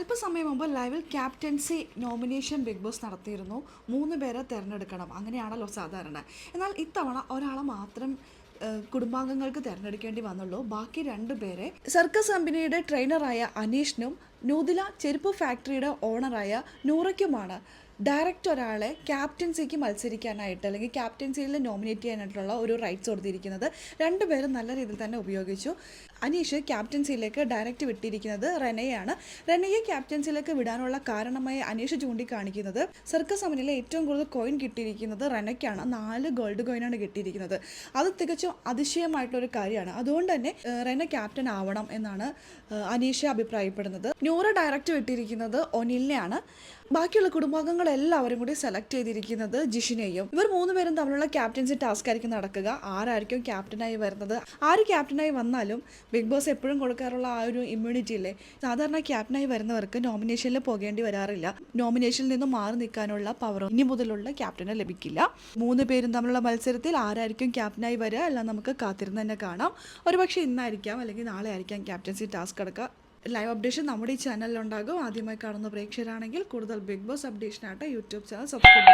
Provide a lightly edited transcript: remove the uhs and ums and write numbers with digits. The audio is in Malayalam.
അല്പസമയം മുമ്പ് ലൈവിൽ ക്യാപ്റ്റൻസി നോമിനേഷൻ ബിഗ് ബോസ് നടത്തിയിരുന്നു. 3 പേരെ തിരഞ്ഞെടുക്കണം, അങ്ങനെയാണല്ലോ സാധാരണ. എന്നാൽ ഇത്തവണ ഒരാളെ മാത്രം കുടുംബാംഗങ്ങൾക്ക് തിരഞ്ഞെടുക്കേണ്ടി വന്നുള്ളൂ. ബാക്കി 2 പേരെ സർക്കസ് കമ്പനിയുടെ ട്രെയിനറായ അനീഷിനും നൂദില ചെരുപ്പ് ഫാക്ടറിയുടെ ഓണറായ നൂറയ്ക്കുമാണ് ഡയറക്റ്റ് ഒരാളെ ക്യാപ്റ്റൻസിക്ക് മത്സരിക്കാനായിട്ട് അല്ലെങ്കിൽ ക്യാപ്റ്റൻസിയിൽ നോമിനേറ്റ് ചെയ്യാനായിട്ടുള്ള ഒരു റൈറ്റ്സ് കൊടുത്തിരിക്കുന്നത്. 2 പേരും നല്ല രീതിയിൽ തന്നെ ഉപയോഗിച്ചു. അനീഷ് ക്യാപ്റ്റൻസിയിലേക്ക് ഡയറക്റ്റ് വിട്ടിരിക്കുന്നത് റെനയാണ്. റെനയെ ക്യാപ്റ്റൻസിയിലേക്ക് വിടാനുള്ള കാരണമായി അനീഷ് ചൂണ്ടിക്കാണിക്കുന്നത് സർക്കസ് കമ്പനിയിലെ ഏറ്റവും കൂടുതൽ കോയിൻ കിട്ടിയിരിക്കുന്നത് റെനയ്ക്കാണ്. 4 ഗോൾഡ് കോയിനാണ് കിട്ടിയിരിക്കുന്നത്. അത് തികച്ചും അതിശയമായിട്ടുള്ളൊരു കാര്യമാണ്. അതുകൊണ്ട് തന്നെ റെന ക്യാപ്റ്റൻ ആവണം എന്നാണ് അനീഷ് അഭിപ്രായപ്പെടുന്നത്. നൂറ ഡയറക്റ്റ് വിട്ടിരിക്കുന്നത് ഒനിലിനെയാണ്. ബാക്കിയുള്ള കുടുംബാംഗങ്ങളെല്ലാവരും കൂടി സെലക്ട് ചെയ്തിരിക്കുന്നത് ജിഷിനെയും. ഇവർ 3 പേരും തമ്മിലുള്ള ക്യാപ്റ്റൻസി ടാസ്ക് ആയിരിക്കും നടക്കുക. ആരായിരിക്കും ക്യാപ്റ്റനായി വരുന്നത്, ആര് ക്യാപ്റ്റനായി വന്നാലും ബിഗ് ബോസ് എപ്പോഴും കൊടുക്കാറുള്ള ആ ഒരു ഇമ്മ്യൂണിറ്റി ഇല്ലേ, സാധാരണ ക്യാപ്റ്റനായി വരുന്നവർക്ക് നോമിനേഷനിൽ പോകേണ്ടി വരാറില്ല. നോമിനേഷനിൽ നിന്നും മാറി നിൽക്കാനുള്ള പവർ ഇനി മുതലുള്ള ക്യാപ്റ്റന് ലഭിക്കില്ല. 3 പേരും തമ്മിലുള്ള മത്സരത്തിൽ ആരായിരിക്കും ക്യാപ്റ്റനായി വരിക എല്ലാം നമുക്ക് കാത്തിരുന്ന് തന്നെ കാണാം. ഒരുപക്ഷെ ഇന്നായിരിക്കാം അല്ലെങ്കിൽ നാളെ ആയിരിക്കാം ക്യാപ്റ്റൻസി ടാസ്ക് എടുക്കുക. ലൈവ് അപ്ഡേഷൻ നമ്മുടെ ഈ ചാനലിലുണ്ടാകും. ആദ്യമായി കാണുന്ന പ്രേക്ഷകരാണെങ്കിൽ കൂടുതൽ ബിഗ് ബോസ് അപ്ഡേഷനായിട്ട് യൂട്യൂബ് ചാനൽ സബ്സ്ക്രൈബ് ചെയ്യുക.